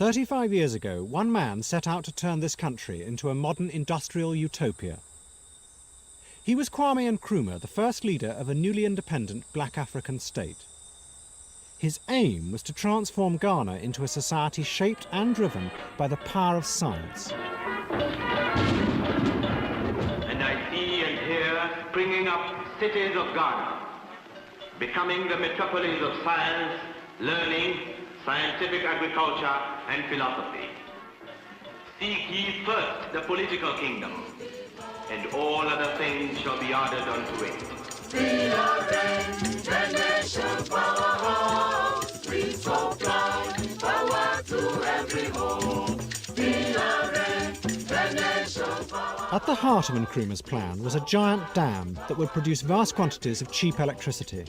35 years ago, one man set out to turn this country into a modern industrial utopia. He was Kwame Nkrumah, the first leader of a newly independent black African state. His aim was to transform Ghana into a society shaped and driven by the power of science. And I see and hear springing up cities of Ghana, becoming the metropolis of science, learning, scientific agriculture, and philosophy. Seek ye first the political kingdom, and all other things shall be added unto it. We are the nation powerhouse. We supply power to every home. We are the nation powerhouse. At the heart of Nkrumah's plan was a giant dam that would produce vast quantities of cheap electricity.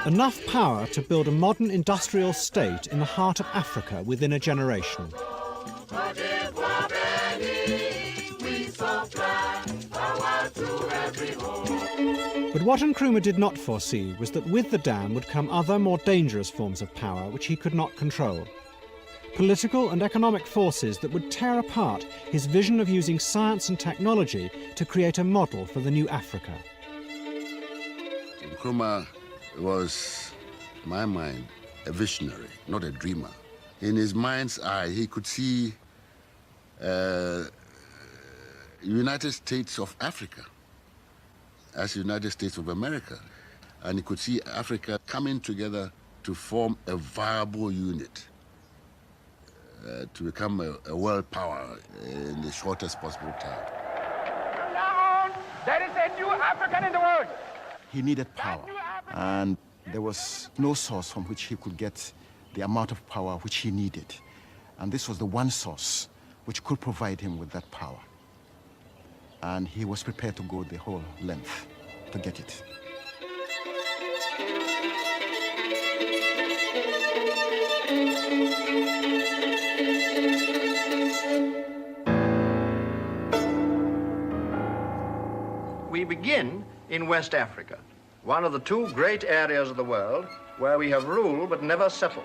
Enough power to build a modern industrial state in the heart of Africa within a generation. But what Nkrumah did not foresee was that with the dam would come other, more dangerous forms of power which he could not control. Political and economic forces that would tear apart his vision of using science and technology to create a model for the new Africa. Nkrumah was, in my mind, a visionary, not a dreamer. In his mind's eye, he could see United States of Africa as United States of America. And he could see Africa coming together to form a viable unit, to become a world power in the shortest possible time. From now on, there is a new African in the world. He needed power, and there was no source from which he could get the amount of power which he needed. And this was the one source which could provide him with that power. And he was prepared to go the whole length to get it. We begin in West Africa, one of the two great areas of the world where we have ruled but never settled.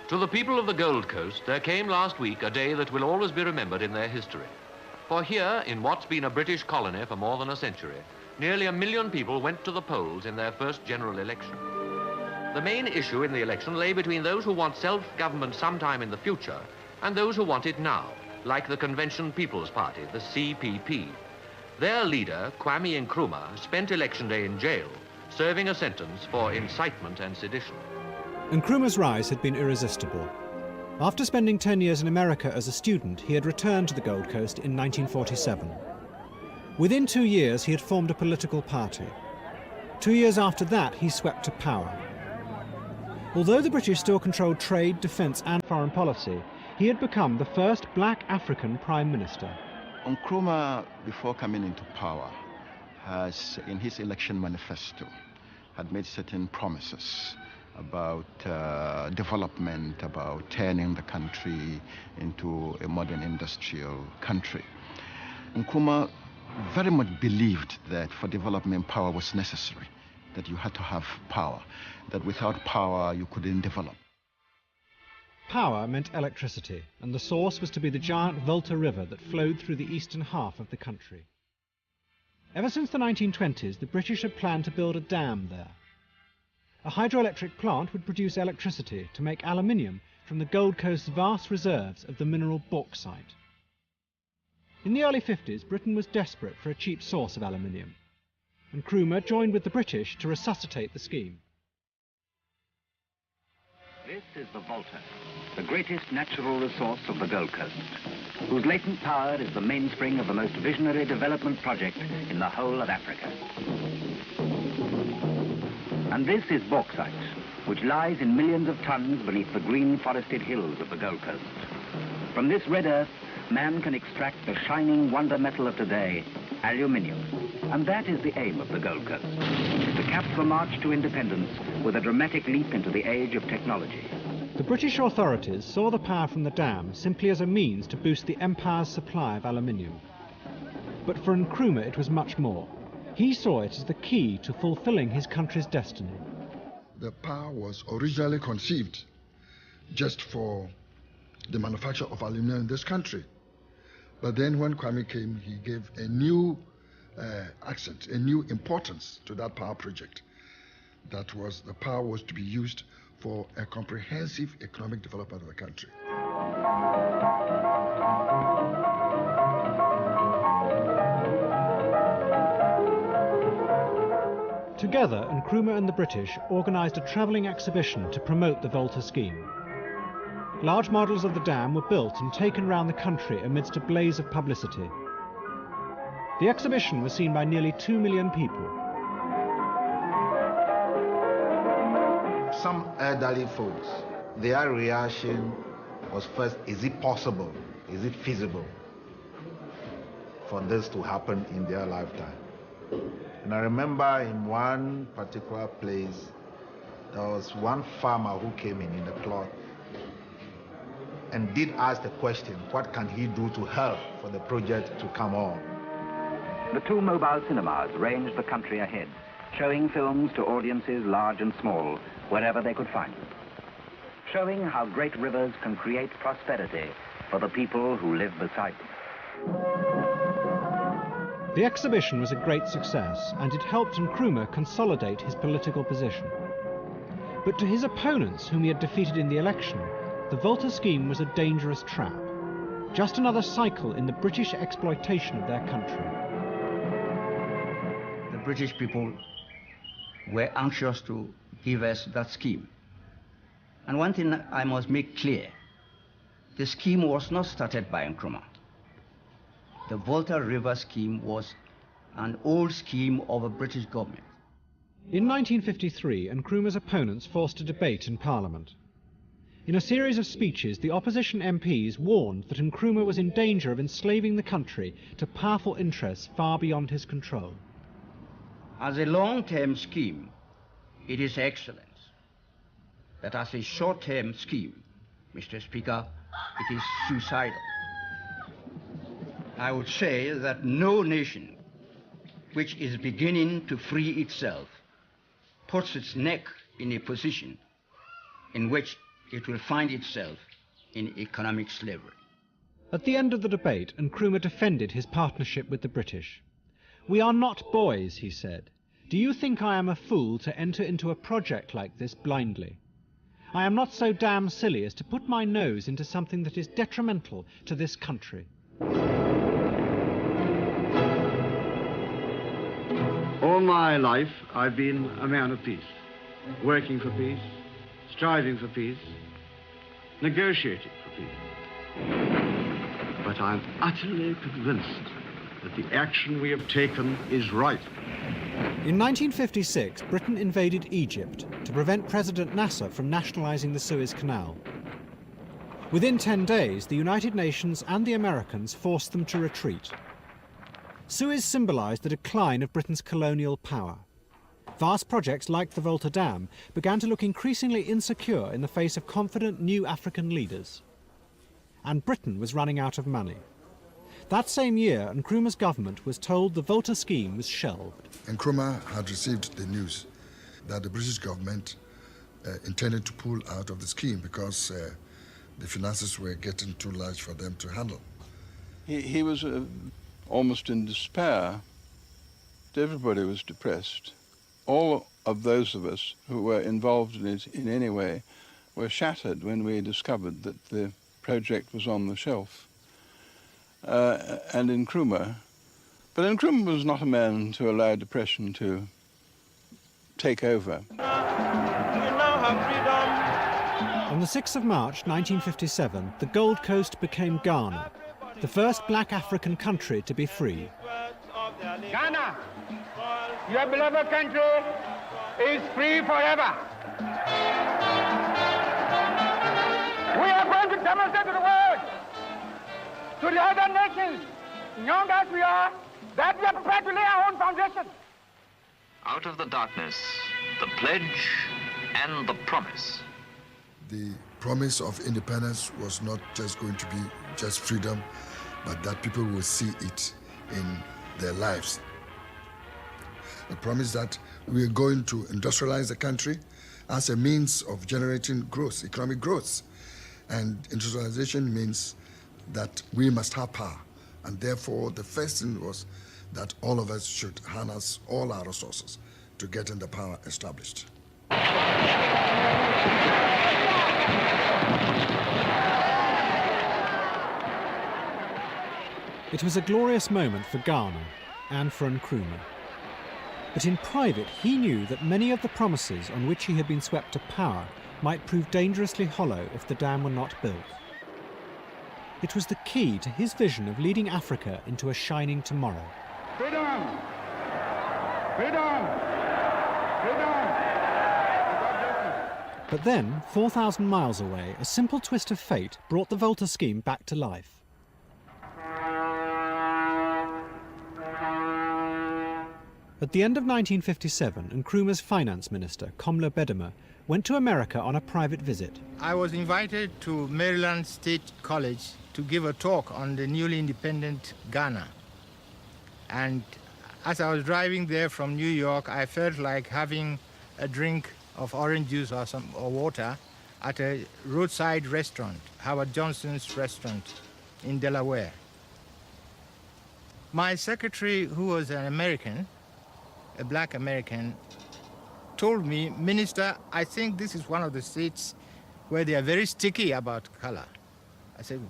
To the people of the Gold Coast, there came last week a day that will always be remembered in their history. For here, in what's been a British colony for more than a century, nearly 1 million people went to the polls in their first general election. The main issue in the election lay between those who want self-government sometime in the future and those who want it now, like the Convention People's Party, the CPP. Their leader, Kwame Nkrumah, spent election day in jail, serving a sentence for incitement and sedition. Nkrumah's rise had been irresistible. After spending 10 years in America as a student, he had returned to the Gold Coast in 1947. Within 2 years, he had formed a political party. 2 years after that, he swept to power. Although the British still controlled trade, defence and foreign policy, he had become the first black African Prime Minister. Nkrumah, before coming into power, has, in his election manifesto, had made certain promises about development, about turning the country into a modern industrial country. Nkrumah very much believed that for development, power was necessary, that you had to have power, that without power, you couldn't develop. Power meant electricity, and the source was to be the giant Volta River that flowed through the eastern half of the country. Ever since the 1920s, the British had planned to build a dam there. A hydroelectric plant would produce electricity to make aluminium from the Gold Coast's vast reserves of the mineral bauxite. In the early 50s, Britain was desperate for a cheap source of aluminium. Nkrumah joined with the British to resuscitate the scheme. This is the Volta, the greatest natural resource of the Gold Coast, whose latent power is the mainspring of the most visionary development project in the whole of Africa. And this is bauxite, which lies in millions of tons beneath the green forested hills of the Gold Coast. From this red earth, man can extract the shining wonder metal of today, aluminium. And that is the aim of the Gold Coast, to cap the march to independence with a dramatic leap into the age of technology. The British authorities saw the power from the dam simply as a means to boost the empire's supply of aluminium. But for Nkrumah it was much more. He saw it as the key to fulfilling his country's destiny. the power was originally conceived just for the manufacture of aluminum in this country. But then when Kwame came, he gave a new accent, a new importance to that power project. That was, the power was to be used for a comprehensive economic development of the country. Together, Nkrumah and the British organised a travelling exhibition to promote the Volta scheme. Large models of the dam were built and taken round the country amidst a blaze of publicity. The exhibition was seen by nearly 2 million people. Some elderly folks, their reaction was first, is it possible, is it feasible for this to happen in their lifetime? And I remember in one particular place, there was one farmer who came in the cloth and did ask the question, what can he do to help for the project to come on? The two mobile cinemas ranged the country ahead, showing films to audiences large and small, wherever they could find them. Showing how great rivers can create prosperity for the people who live beside them. The exhibition was a great success, and it helped Nkrumah consolidate his political position. But to his opponents, whom he had defeated in the election, the Volta scheme was a dangerous trap. Just another cycle in the British exploitation of their country. The British people were anxious to give us that scheme. And one thing I must make clear, the scheme was not started by Nkrumah. The Volta River scheme was an old scheme of a British government. In 1953, Nkrumah's opponents forced a debate in Parliament. In a series of speeches, the opposition MPs warned that Nkrumah was in danger of enslaving the country to powerful interests far beyond his control. As a long-term scheme, it is excellent. But as a short-term scheme, Mr. Speaker, it is suicidal. I would say that no nation which is beginning to free itself puts its neck in a position in which it will find itself in economic slavery. At the end of the debate, Nkrumah defended his partnership with the British. "We are not boys," he said. "Do you think I am a fool to enter into a project like this blindly? I am not so damn silly as to put my nose into something that is detrimental to this country." All my life, I've been a man of peace, working for peace, striving for peace, negotiating for peace. But I'm utterly convinced that the action we have taken is right. In 1956, Britain invaded Egypt to prevent President Nasser from nationalizing the Suez Canal. Within 10 days, the United Nations and the Americans forced them to retreat. Suez symbolized the decline of Britain's colonial power. Vast projects like the Volta Dam began to look increasingly insecure in the face of confident new African leaders. And Britain was running out of money. That same year, Nkrumah's government was told the Volta scheme was shelved. Nkrumah had received the news that the British government intended to pull out of the scheme because the finances were getting too large for them to handle. He was almost in despair. Everybody was depressed. All of those of us who were involved in it in any way were shattered when we discovered that the project was on the shelf. And Nkrumah, but Nkrumah was not a man to allow depression to take over. On the 6th of March 1957, the Gold Coast became Ghana, the first black African country to be free. Ghana, your beloved country, is free forever. We are going to demonstrate to the world, to the other nations, young as we are, that we are prepared to lay our own foundation. Out of the darkness, the pledge and the promise. The promise of independence was not just going to be just freedom, but that people will see it in their lives. A promise that we are going to industrialize the country as a means of generating growth, economic growth. And industrialization means that we must have power. And therefore, the first thing was that all of us should harness all our resources to getting the power established. It was a glorious moment for Ghana and for Nkrumah. But in private, he knew that many of the promises on which he had been swept to power might prove dangerously hollow if the dam were not built. It was the key to his vision of leading Africa into a shining tomorrow. Freedom! Freedom! Freedom! But then, 4,000 miles away, a simple twist of fate brought the Volta scheme back to life. At the end of 1957, Nkrumah's finance minister, Kwame Bedema, went to America on a private visit. I was invited to Maryland State College to give a talk on the newly independent Ghana. And as I was driving there from New York, I felt like having a drink of orange juice or water at a roadside restaurant, Howard Johnson's restaurant in Delaware. My secretary, who was an American, a black American, told me, Minister, I think this is one of the states where they are very sticky about color. I said,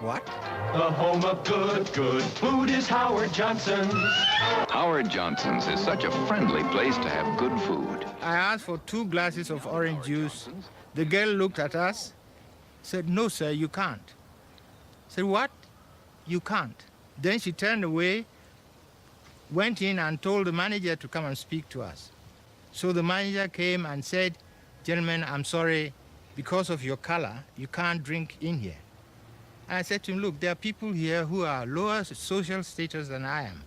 what? The home of good food is Howard Johnson's. Howard Johnson's is such a friendly place to have good food. I asked for 2 glasses of orange juice. The girl looked at us, said, no, sir, you can't. I said, what? You can't. Then she turned away, went in and told the manager to come and speak to us. So the manager came and said, gentlemen, I'm sorry, because of your color, you can't drink in here. And I said to him, look, there are people here who are lower social status than I am,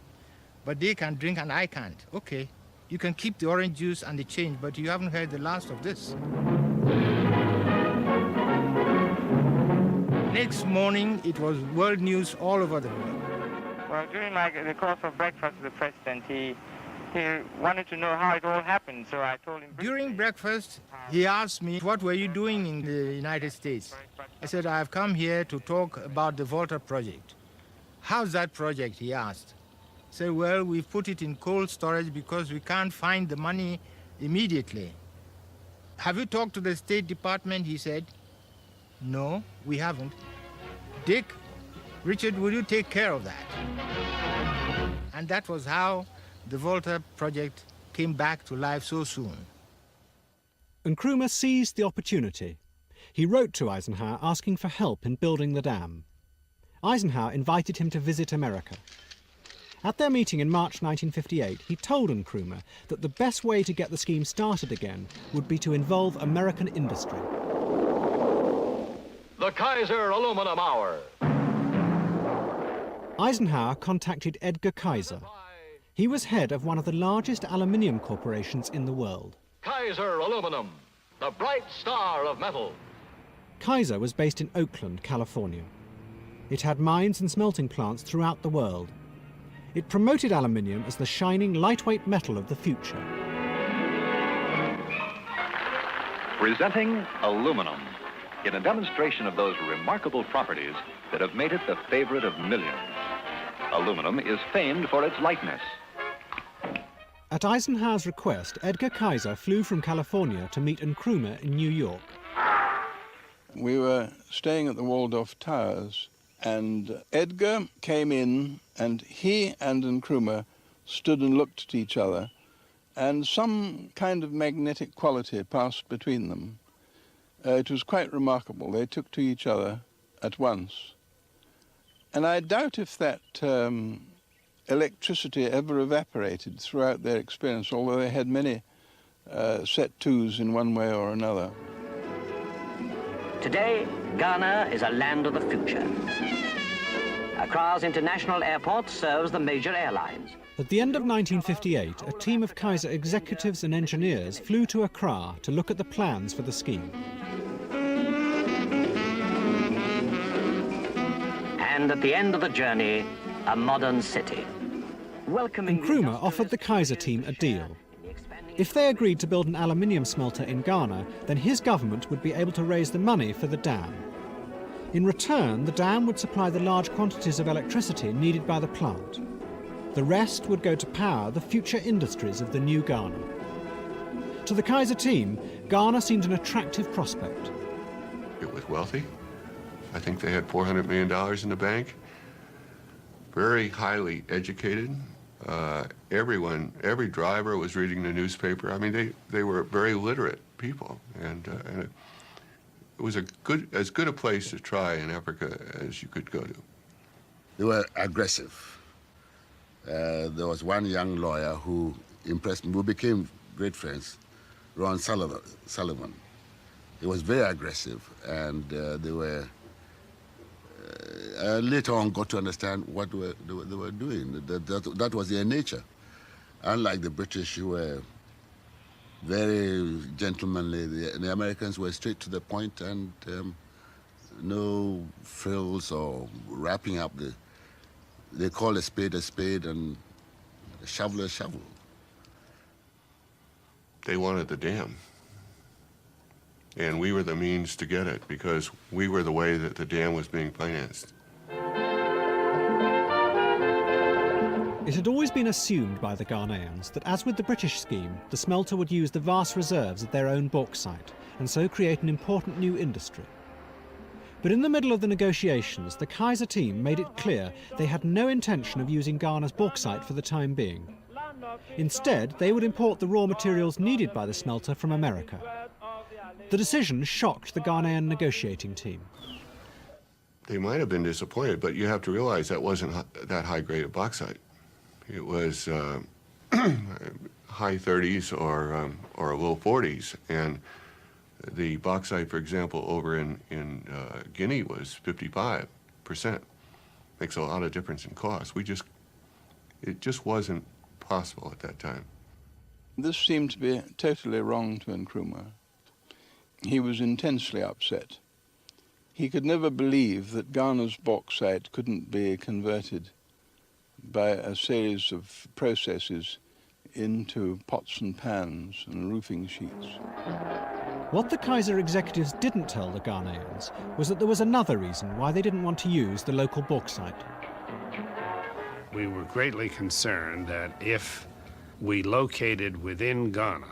but they can drink and I can't. Okay, you can keep the orange juice and the change, but you haven't heard the last of this. Next morning, it was world news all over the world. Well, during the course of breakfast with the president, he wanted to know how it all happened, so I told him... During breakfast, he asked me, what were you doing in the United States? I said, I've come here to talk about the Volta project. How's that project, he asked. I said, well, we've put it in cold storage because we can't find the money immediately. Have you talked to the State Department, he said. No, we haven't. Dick, Richard, will you take care of that? And that was how the Volta project came back to life so soon. Nkrumah seized the opportunity. He wrote to Eisenhower asking for help in building the dam. Eisenhower invited him to visit America. At their meeting in March 1958, he told Nkrumah that the best way to get the scheme started again would be to involve American industry. The Kaiser Aluminum Hour. Eisenhower contacted Edgar Kaiser. He was head of one of the largest aluminium corporations in the world. Kaiser Aluminum, the bright star of metal. Kaiser was based in Oakland, California. It had mines and smelting plants throughout the world. It promoted aluminium as the shining, lightweight metal of the future. Presenting aluminum, in a demonstration of those remarkable properties that have made it the favorite of millions. Aluminum is famed for its lightness. At Eisenhower's request, Edgar Kaiser flew from California to meet Nkrumah in New York. We were staying at the Waldorf Towers, and Edgar came in, and he and Nkrumah stood and looked at each other, and some kind of magnetic quality passed between them. It was quite remarkable. They took to each other at once. And I doubt if that electricity ever evaporated throughout their experience, although they had many set twos in one way or another. Today, Ghana is a land of the future. Accra's international airport serves the major airlines. At the end of 1958, a team of Kaiser executives and engineers flew to Accra to look at the plans for the scheme. And at the end of the journey, a modern city. Welcoming Nkrumah offered the Kaiser team a deal. If they agreed to build an aluminium smelter in Ghana, then his government would be able to raise the money for the dam. In return, the dam would supply the large quantities of electricity needed by the plant. The rest would go to power the future industries of the new Ghana. To the Kaiser team, Ghana seemed an attractive prospect. It was wealthy. I think they had $400 million in the bank. Very highly educated. Every driver was reading the newspaper. I mean, they were very literate people, and it was as good a place to try in Africa as you could go to. They were aggressive. There was one young lawyer who impressed me. We became great friends, Ron Sullivan. He was very aggressive, and they were. Later on, got to understand what they were doing. That was their nature. Unlike the British, who were very gentlemanly, the Americans were straight to the point and no frills or wrapping up. They call a spade and a shovel. They wanted the dam. And we were the means to get it because we were the way that the dam was being financed. It had always been assumed by the Ghanaians that, as with the British scheme, the smelter would use the vast reserves of their own bauxite and so create an important new industry. But in the middle of the negotiations, the Kaiser team made it clear they had no intention of using Ghana's bauxite for the time being. Instead, they would import the raw materials needed by the smelter from America. The decision shocked the Ghanaian negotiating team. They might have been disappointed, but you have to realize that wasn't that high grade of bauxite. It was high 30s or low 40s, and the bauxite, for example, over in Guinea was 55%. Makes a lot of difference in cost. It just wasn't possible at that time. This seemed to be totally wrong to Nkrumah. He was intensely upset. He could never believe that Ghana's bauxite couldn't be converted by a series of processes into pots and pans and roofing sheets. What the Kaiser executives didn't tell the Ghanaians was that there was another reason why they didn't want to use the local bauxite. We were greatly concerned that if we located within Ghana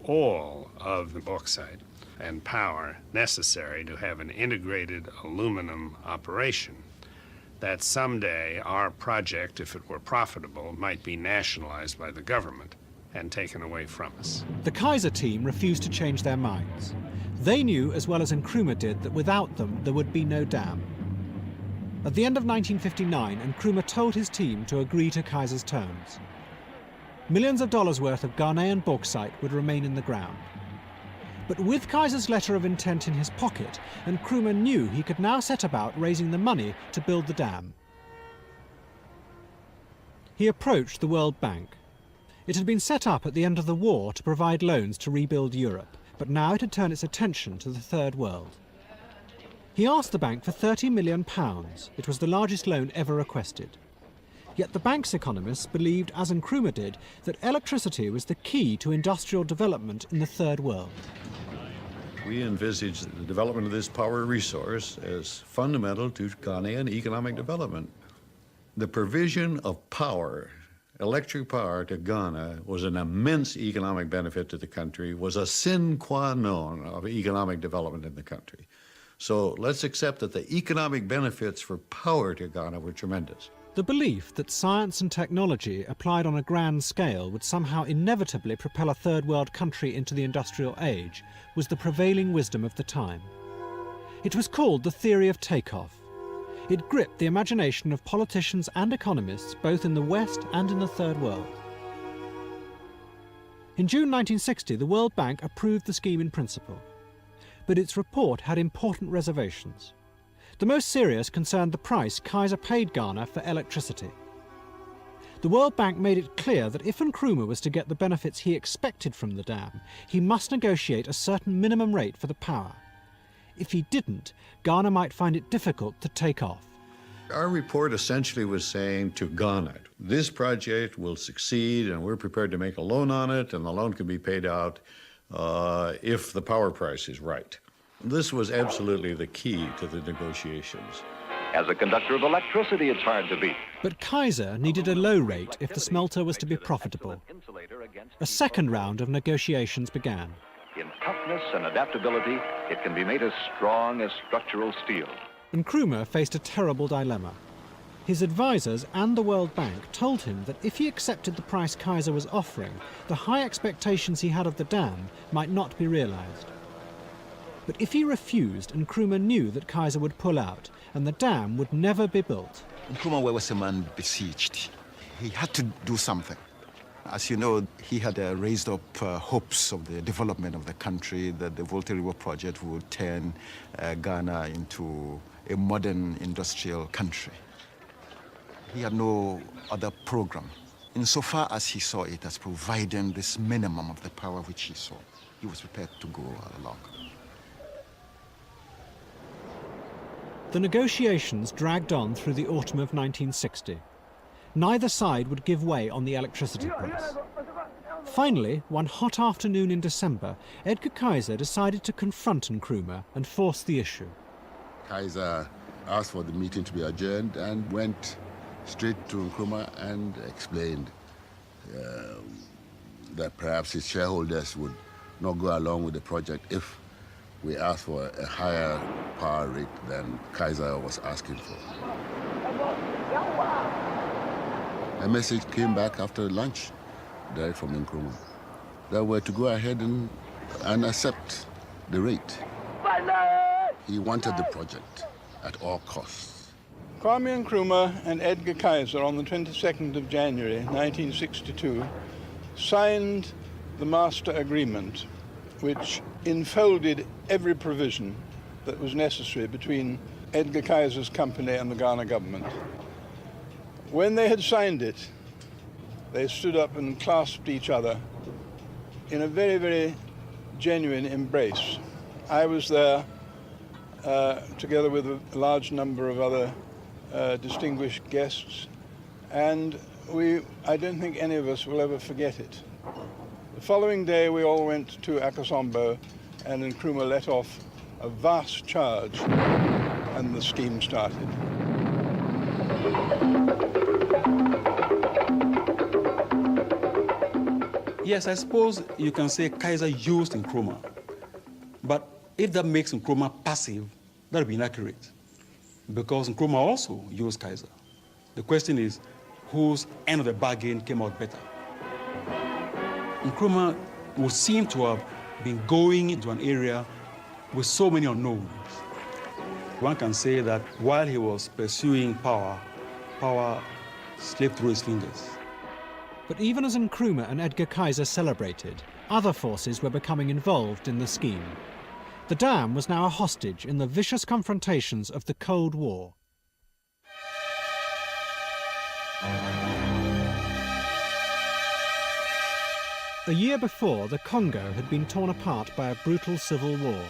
all of the bauxite and power necessary to have an integrated aluminum operation, that someday our project, if it were profitable, might be nationalized by the government and taken away from us. The Kaiser team refused to change their minds. They knew as well as Nkrumah did that without them there would be no dam. At the end of 1959, Nkrumah told his team to agree to Kaiser's terms. Millions of dollars worth of Ghanaian bauxite would remain in the ground. But with Kaiser's letter of intent in his pocket, Nkrumah knew he could now set about raising the money to build the dam. He approached the World Bank. It had been set up at the end of the war to provide loans to rebuild Europe, but now it had turned its attention to the Third World. He asked the bank for £30 million. It was the largest loan ever requested. Yet the bank's economists believed, as Nkrumah did, that electricity was the key to industrial development in the Third World. We envisage the development of this power resource as fundamental to Ghanaian economic development. The provision of power, electric power to Ghana, was an immense economic benefit to the country, was a sine qua non of economic development in the country. So let's accept that the economic benefits for power to Ghana were tremendous. The belief that science and technology applied on a grand scale would somehow inevitably propel a third world country into the industrial age was the prevailing wisdom of the time. It was called the theory of takeoff. It gripped the imagination of politicians and economists both in the West and in the Third World. In June 1960, the World Bank approved the scheme in principle, but its report had important reservations. The most serious concerned the price Kaiser paid Ghana for electricity. The World Bank made it clear that if Nkrumah was to get the benefits he expected from the dam, he must negotiate a certain minimum rate for the power. If he didn't, Ghana might find it difficult to take off. Our report essentially was saying to Ghana, this project will succeed and we're prepared to make a loan on it, and the loan can be paid out if the power price is right. This was absolutely the key to the negotiations. As a conductor of electricity, it's hard to beat. But Kaiser needed a low rate if the smelter was to be profitable. A second round of negotiations began. In toughness and adaptability, it can be made as strong as structural steel. Nkrumah faced a terrible dilemma. His advisors and the World Bank told him that if he accepted the price Kaiser was offering, the high expectations he had of the dam might not be realized. But if he refused, Nkrumah knew that Kaiser would pull out and the dam would never be built. Nkrumah was a man besieged. He had to do something. As you know, he had raised up hopes of the development of the country, that the Volta River project would turn Ghana into a modern industrial country. He had no other program. Insofar as he saw it as providing this minimum of the power which he saw, he was prepared to go along. The negotiations dragged on through the autumn of 1960. Neither side would give way on the electricity price. Finally, one hot afternoon in December, Edgar Kaiser decided to confront Nkrumah and force the issue. Kaiser asked for the meeting to be adjourned and went straight to Nkrumah and explained that perhaps his shareholders would not go along with the project if we asked for a higher power rate than Kaiser was asking for. A message came back after lunch, direct from Nkrumah, that we're to go ahead and accept the rate. He wanted the project at all costs. Kwame Nkrumah and Edgar Kaiser on the 22nd of January 1962 signed the master agreement, which enfolded every provision that was necessary between Edgar Kaiser's company and the Ghana government. When they had signed it, they stood up and clasped each other in a very, very genuine embrace. I was there together with a large number of other distinguished guests, and I don't think any of us will ever forget it. The following day, we all went to Akosombo, and Nkrumah let off a vast charge, and the scheme started. Yes, I suppose you can say Kaiser used Nkrumah, but if that makes Nkrumah passive, that would be inaccurate, because Nkrumah also used Kaiser. The question is, whose end of the bargain came out better? Nkrumah would seem to have been going into an area with so many unknowns. One can say that while he was pursuing power, power slipped through his fingers. But even as Nkrumah and Edgar Kaiser celebrated, other forces were becoming involved in the scheme. The dam was now a hostage in the vicious confrontations of the Cold War. A year before, the Congo had been torn apart by a brutal civil war.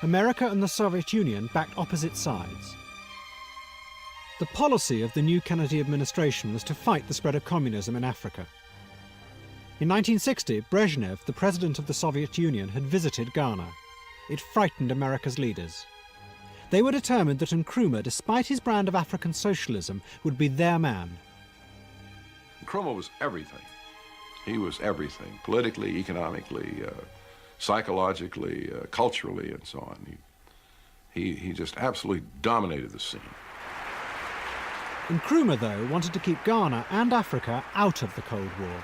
America and the Soviet Union backed opposite sides. The policy of the new Kennedy administration was to fight the spread of communism in Africa. In 1960, Brezhnev, the president of the Soviet Union, had visited Ghana. It frightened America's leaders. They were determined that Nkrumah, despite his brand of African socialism, would be their man. Nkrumah was everything. He was everything, politically, economically, psychologically, culturally, and so on. He just absolutely dominated the scene. Nkrumah, though, wanted to keep Ghana and Africa out of the Cold War.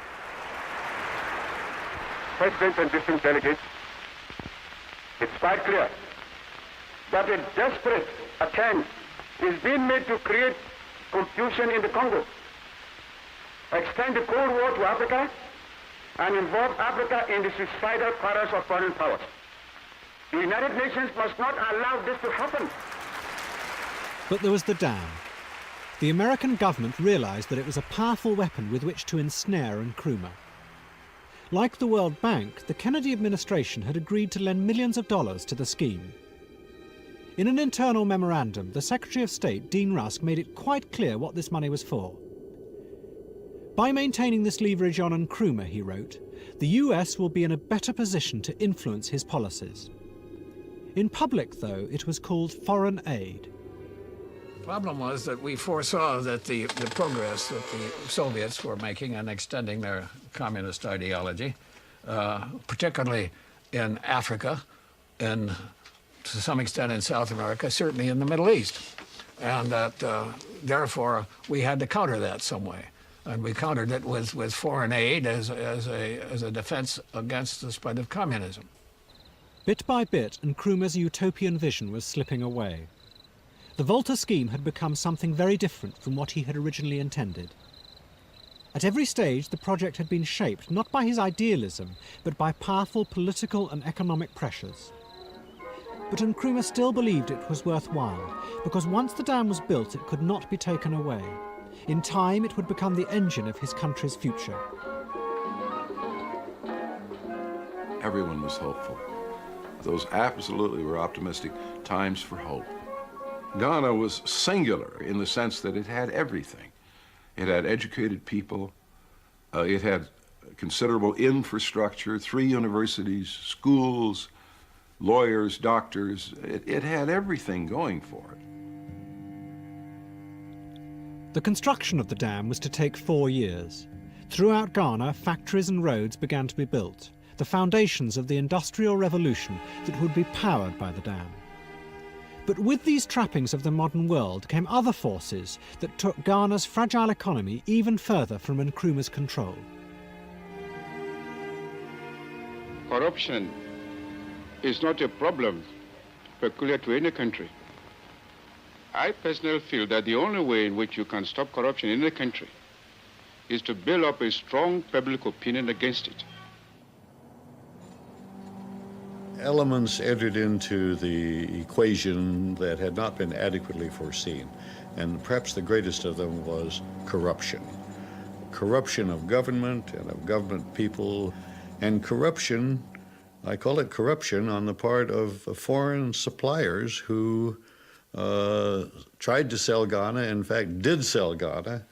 Presidents and distinct delegates, it's quite clear that a desperate attempt is being made to create confusion in the Congo, extend the Cold War to Africa, and involve Africa in the suicidal quarrels of foreign powers. The United Nations must not allow this to happen. But there was the dam. The American government realized that it was a powerful weapon with which to ensnare Nkrumah. Like the World Bank, the Kennedy administration had agreed to lend millions of dollars to the scheme. In an internal memorandum, the Secretary of State, Dean Rusk, made it quite clear what this money was for. By maintaining this leverage on Nkrumah, he wrote, the US will be in a better position to influence his policies. In public, though, it was called foreign aid. The problem was that we foresaw that the progress that the Soviets were making in extending their communist ideology, particularly in Africa and to some extent in South America, certainly in the Middle East, and that therefore we had to counter that some way. And we countered it with foreign aid as a defense against the spread of communism. Bit by bit, Nkrumah's utopian vision was slipping away. The Volta scheme had become something very different from what he had originally intended. At every stage, the project had been shaped not by his idealism, but by powerful political and economic pressures. But Nkrumah still believed it was worthwhile, because once the dam was built, it could not be taken away. In time, it would become the engine of his country's future. Everyone was hopeful. Those absolutely were optimistic times for hope. Ghana was singular in the sense that it had everything. It had educated people. It had considerable infrastructure, 3 universities, schools, lawyers, doctors. It had everything going for it. The construction of the dam was to take 4 years. Throughout Ghana, factories and roads began to be built, the foundations of the industrial revolution that would be powered by the dam. But with these trappings of the modern world came other forces that took Ghana's fragile economy even further from Nkrumah's control. Corruption is not a problem peculiar to any country. I personally feel that the only way in which you can stop corruption in a country is to build up a strong public opinion against it. Elements entered into the equation that had not been adequately foreseen, and perhaps the greatest of them was corruption. Corruption of government and of government people, and corruption, I call it corruption on the part of foreign suppliers who tried to sell Ghana, in fact did sell Ghana,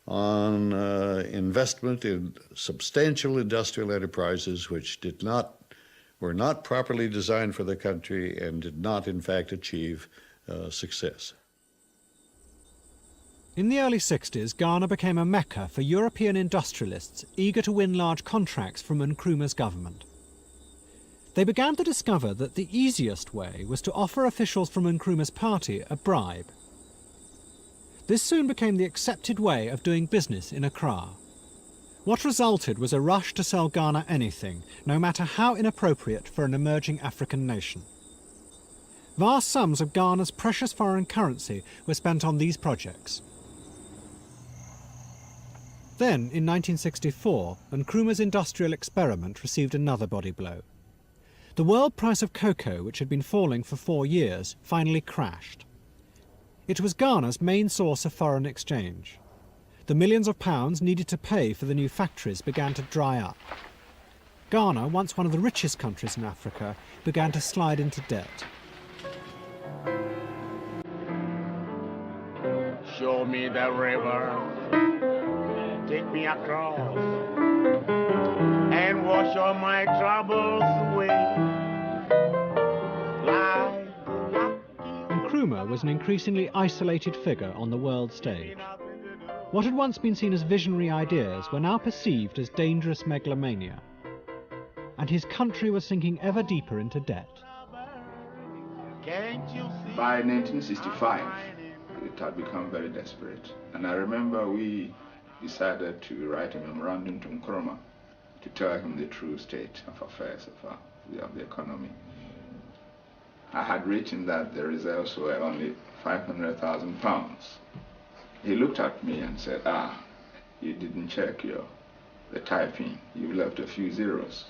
on investment in substantial industrial enterprises which were not properly designed for the country and did not, in fact, achieve success. In the early 60s, Ghana became a mecca for European industrialists eager to win large contracts from Nkrumah's government. They began to discover that the easiest way was to offer officials from Nkrumah's party a bribe. This soon became the accepted way of doing business in Accra. What resulted was a rush to sell Ghana anything, no matter how inappropriate for an emerging African nation. Vast sums of Ghana's precious foreign currency were spent on these projects. Then, in 1964, Nkrumah's industrial experiment received another body blow. The world price of cocoa, which had been falling for 4 years, finally crashed. It was Ghana's main source of foreign exchange. The millions of pounds needed to pay for the new factories began to dry up. Ghana, once one of the richest countries in Africa, began to slide into debt. Show me the river, take me across, and wash all my troubles away. Nkrumah was an increasingly isolated figure on the world stage. What had once been seen as visionary ideas were now perceived as dangerous megalomania. And his country was sinking ever deeper into debt. By 1965, it had become very desperate. And I remember we decided to write a memorandum to Nkrumah to tell him the true state of affairs of the economy. I had written that the reserves were only £500,000. He looked at me and said, you didn't check the typing. You left a few zeros.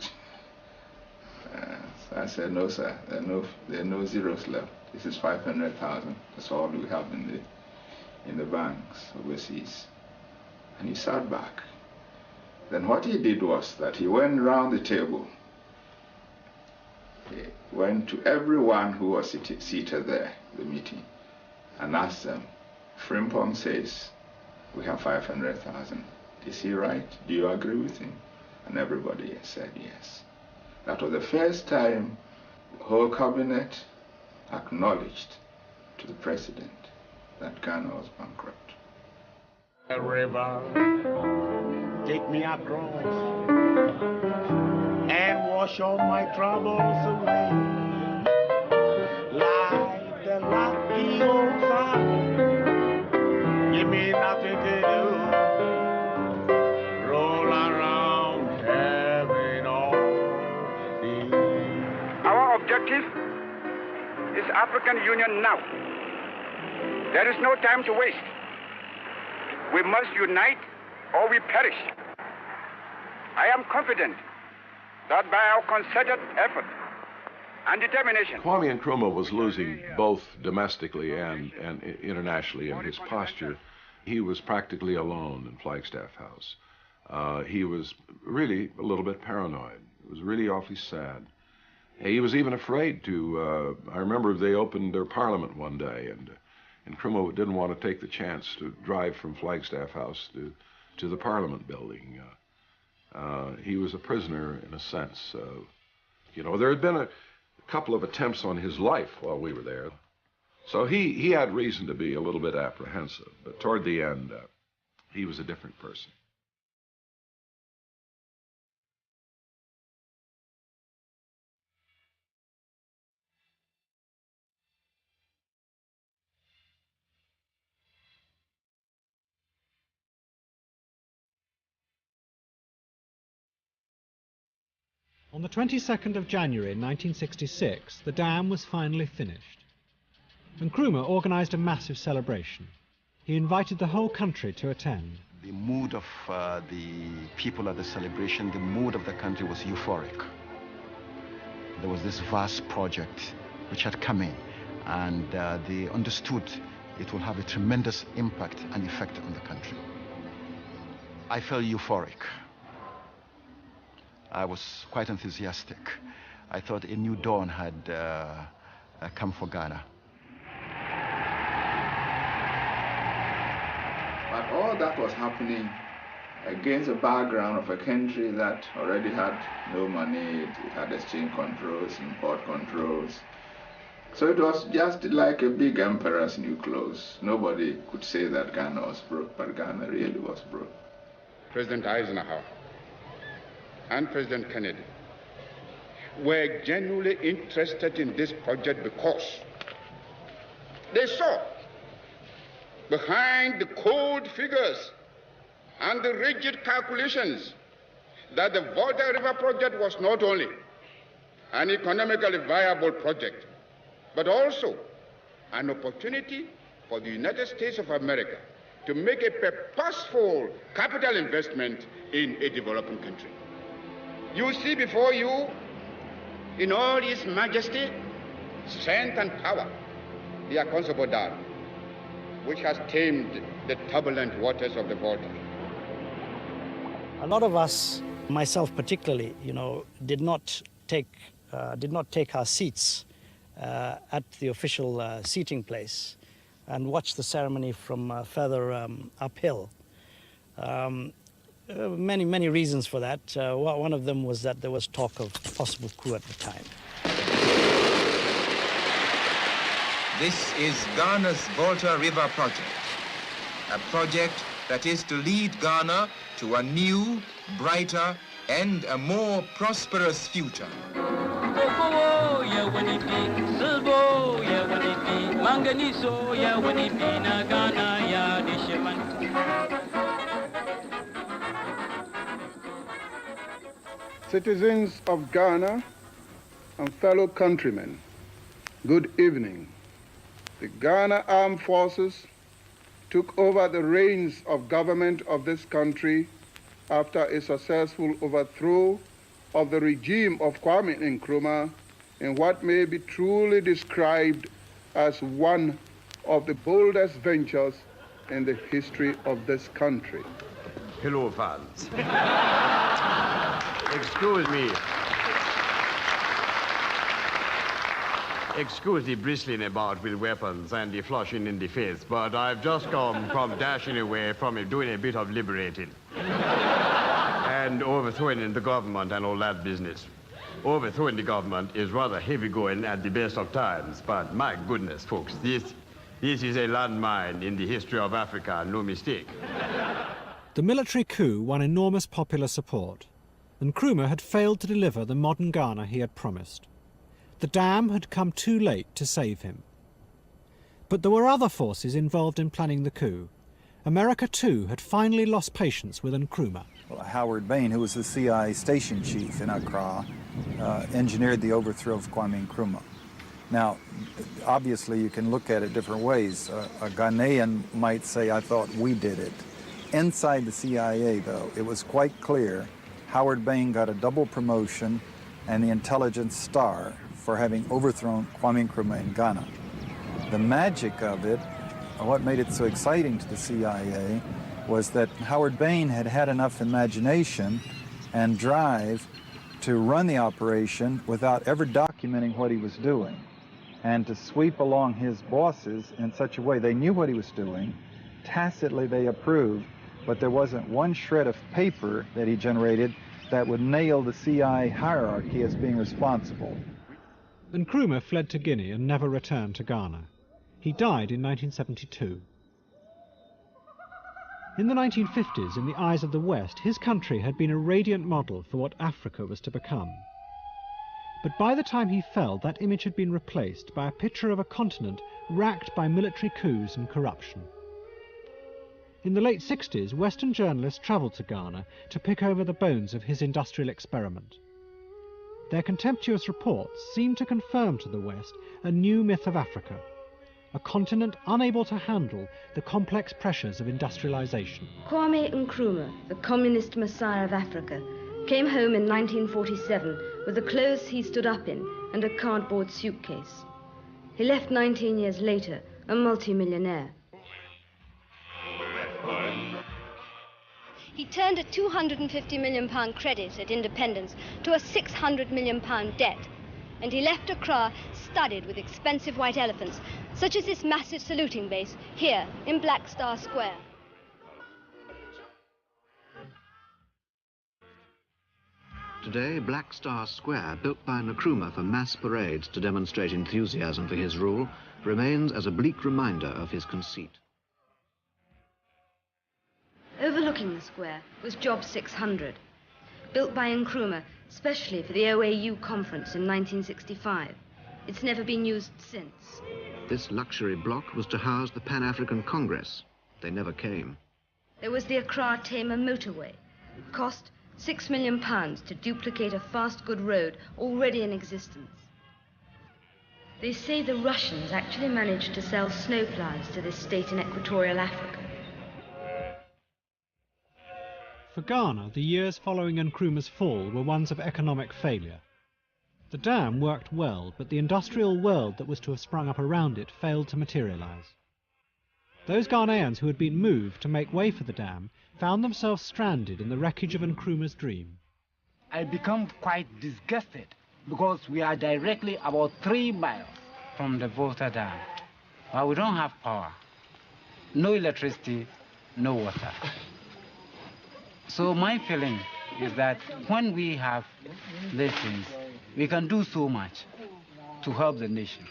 So I said, no, sir, there are no zeros left. This is 500,000. That's all we have in the banks overseas. And he sat back. Then what he did was that he went round the table He went to everyone who was seated there, the meeting, and asked them, Frimpong says we have 500,000. Is he right? Do you agree with him? And everybody said yes. That was the first time the whole cabinet acknowledged to the president that Ghana was bankrupt. A river, take me across and wash all my troubles away. Like the lucky old farmer, give me nothing to do. Roll around having all the... Our objective is African Union now. There is no time to waste. We must unite or we perish. I am confident that by our concerted effort and determination... Kwame Nkrumah was losing both domestically and internationally in his posture. He was practically alone in Flagstaff House. He was really a little bit paranoid. It was really awfully sad. He was even afraid to... I remember they opened their parliament one day, and Nkrumah didn't want to take the chance to drive from Flagstaff House to the Parliament building. He was a prisoner in a sense. You know, there had been a couple of attempts on his life while we were there. So he had reason to be a little bit apprehensive, but toward the end, he was a different person. On the 22nd of January 1966, the dam was finally finished. Nkrumah organized a massive celebration. He invited the whole country to attend. The mood of the people at the celebration, the mood of the country was euphoric. There was this vast project which had come in, and they understood it will have a tremendous impact and effect on the country. I felt euphoric. I was quite enthusiastic. I thought a new dawn had come for Ghana. But all that was happening against the background of a country that already had no money, it had exchange controls, import controls. So it was just like a big emperor's new clothes. Nobody could say that Ghana was broke, but Ghana really was broke. President Eisenhower and President Kennedy were genuinely interested in this project because they saw behind the cold figures and the rigid calculations that the Volta River project was not only an economically viable project, but also an opportunity for the United States of America to make a purposeful capital investment in a developing country. You see before you, in all its majesty, strength, and power, the Akonsobo Dam, which has tamed the turbulent waters of the Volta. A lot of us, myself particularly, did not take our seats at the official seating place and watch the ceremony from further uphill. Many reasons for that. One of them was that there was talk of possible coup at the time. This is Ghana's Volta River project, a project that is to lead Ghana to a new, brighter, and a more prosperous future. Citizens of Ghana and fellow countrymen, good evening. The Ghana Armed Forces took over the reins of government of this country after a successful overthrow of the regime of Kwame Nkrumah in what may be truly described as one of the boldest ventures in the history of this country. Hello, fans. Excuse me. Excuse the bristling about with weapons and the flushing in the face, but I've just come from dashing away from doing a bit of liberating. And overthrowing the government and all that business. Overthrowing the government is rather heavy going at the best of times, but my goodness, folks, this is a landmine in the history of Africa, no mistake. The military coup won enormous popular support, and Nkrumah had failed to deliver the modern Ghana he had promised. The dam had come too late to save him. But there were other forces involved in planning the coup. America, too, had finally lost patience with Nkrumah. Well, Howard Bain, who was the CIA station chief in Accra, engineered the overthrow of Kwame Nkrumah. Now, obviously, you can look at it different ways. A Ghanaian might say, I thought we did it. Inside the CIA, though, it was quite clear Howard Bain got a double promotion and the Intelligence Star for having overthrown Kwame Nkrumah in Ghana. The magic of it, what made it so exciting to the CIA, was that Howard Bain had had enough imagination and drive to run the operation without ever documenting what he was doing, and to sweep along his bosses in such a way they knew what he was doing, tacitly they approved, but there wasn't one shred of paper that he generated that would nail the CIA hierarchy as being responsible. Nkrumah fled to Guinea and never returned to Ghana. He died in 1972. In the 1950s, in the eyes of the West, his country had been a radiant model for what Africa was to become. But by the time he fell, that image had been replaced by a picture of a continent racked by military coups and corruption. In the late 60s, Western journalists travelled to Ghana to pick over the bones of his industrial experiment. Their contemptuous reports seemed to confirm to the West a new myth of Africa, a continent unable to handle the complex pressures of industrialization. Kwame Nkrumah, the communist messiah of Africa, came home in 1947 with the clothes he stood up in and a cardboard suitcase. He left 19 years later, a multimillionaire. He turned a £250 million credit at independence to a £600 million debt, and he left Accra studded with expensive white elephants, such as this massive saluting base here in Black Star Square. Today, Black Star Square, built by Nkrumah for mass parades to demonstrate enthusiasm for his rule, remains as a bleak reminder of his conceit. Overlooking the square was Job 600, built by Nkrumah specially for the OAU conference in 1965. It's never been used since. This luxury block was to house the Pan-African Congress. They never came. There was the Accra-Tema motorway. It cost £6 million to duplicate a fast good road already in existence. They say the Russians actually managed to sell snowplows to this state in equatorial Africa. For Ghana, the years following Nkrumah's fall were ones of economic failure. The dam worked well, but the industrial world that was to have sprung up around it failed to materialize. Those Ghanaians who had been moved to make way for the dam found themselves stranded in the wreckage of Nkrumah's dream. I become quite disgusted because we are directly about 3 miles from the Volta Dam. But we don't have power, no electricity, no water. So my feeling is that when we have these things, we can do so much to help the nation.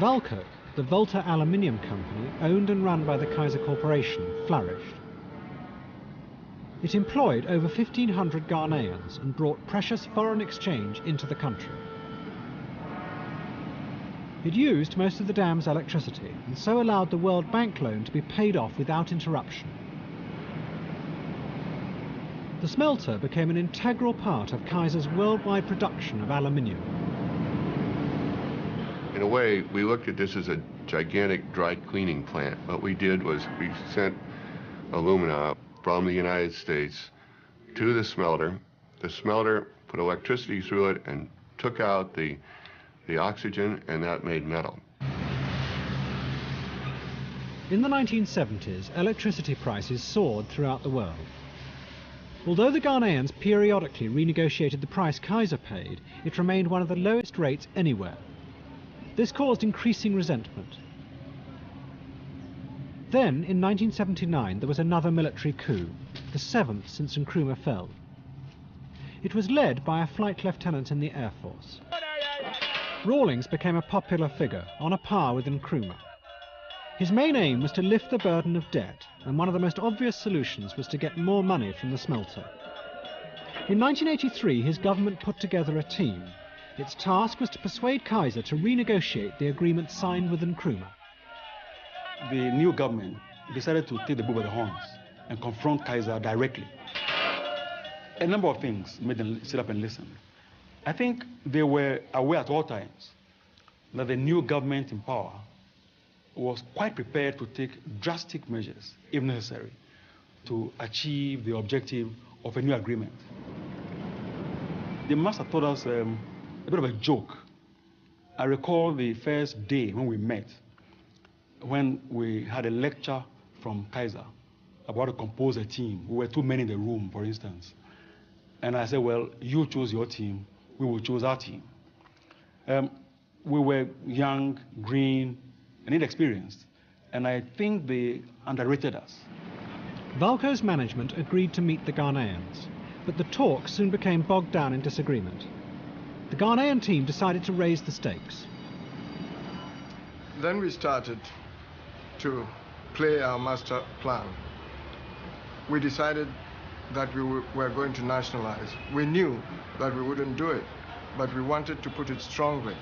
Valcoke, the Volta aluminium company, owned and run by the Kaiser Corporation, flourished. It employed over 1,500 Ghanaians and brought precious foreign exchange into the country. It used most of the dam's electricity and so allowed the World Bank loan to be paid off without interruption. The smelter became an integral part of Kaiser's worldwide production of aluminium. In a way, we looked at this as a gigantic dry cleaning plant. What we did was we sent alumina from the United States to the smelter. The smelter put electricity through it and took out the oxygen, and that made metal. In the 1970s, electricity prices soared throughout the world. Although the Ghanaians periodically renegotiated the price Kaiser paid, it remained one of the lowest rates anywhere. This caused increasing resentment. Then, in 1979, there was another military coup, the 7th since Nkrumah fell. It was led by a flight lieutenant in the Air Force. Rawlings became a popular figure, on a par with Nkrumah. His main aim was to lift the burden of debt, and one of the most obvious solutions was to get more money from the smelter. In 1983, his government put together a team. Its task was to persuade Kaiser to renegotiate the agreement signed with Nkrumah. The new government decided to take the bull by the horns and confront Kaiser directly. A number of things made them sit up and listen. I think they were aware at all times that the new government in power was quite prepared to take drastic measures, if necessary, to achieve the objective of a new agreement. They must have told us a bit of a joke. I recall the first day when we met, when we had a lecture from Kaiser about to compose a team. We were too many in the room, for instance. And I said, well, you choose your team, we will choose our team. We were young, green, and inexperienced, and I think they underrated us. Valco's management agreed to meet the Ghanaians, but the talks soon became bogged down in disagreement. The Ghanaian team decided to raise the stakes. Then we started to play our master plan. We decided that we were going to nationalize. We knew that we wouldn't do it, but we wanted to put it strongly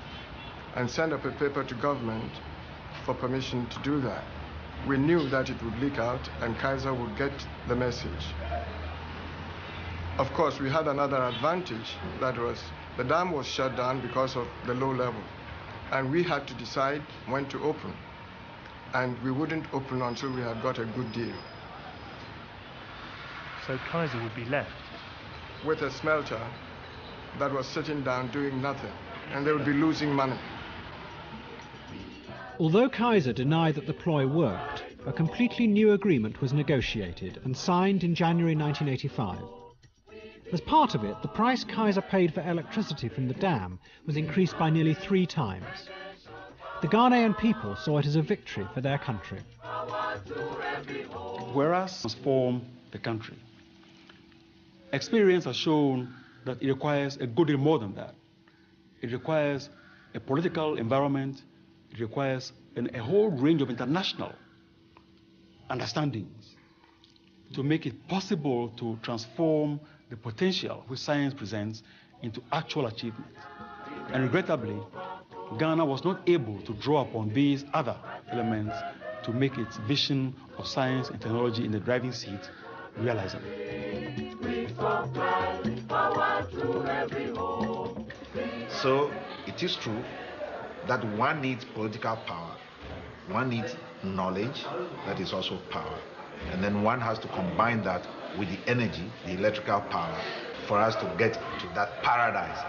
and send up a paper to government for permission to do that. We knew that it would leak out and Kaiser would get the message. Of course, we had another advantage, that was the dam was shut down because of the low level, and we had to decide when to open, and we wouldn't open until we had got a good deal. So Kaiser would be left with a smelter that was sitting down doing nothing, and they would be losing money. Although Kaiser denied that the ploy worked, a completely new agreement was negotiated and signed in January 1985. As part of it, the price Kaiser paid for electricity from the dam was increased by nearly 3 times. The Ghanaian people saw it as a victory for their country. Whereas transform the country, experience has shown that it requires a good deal more than that. It requires a political environment. It requires a whole range of international understandings to make it possible to transform the potential which science presents into actual achievement. And regrettably, Ghana was not able to draw upon these other elements to make its vision of science and technology in the driving seat realizable. So it is true that one needs political power, one needs knowledge, that is also power. And then one has to combine that with the energy, the electrical power, for us to get to that paradise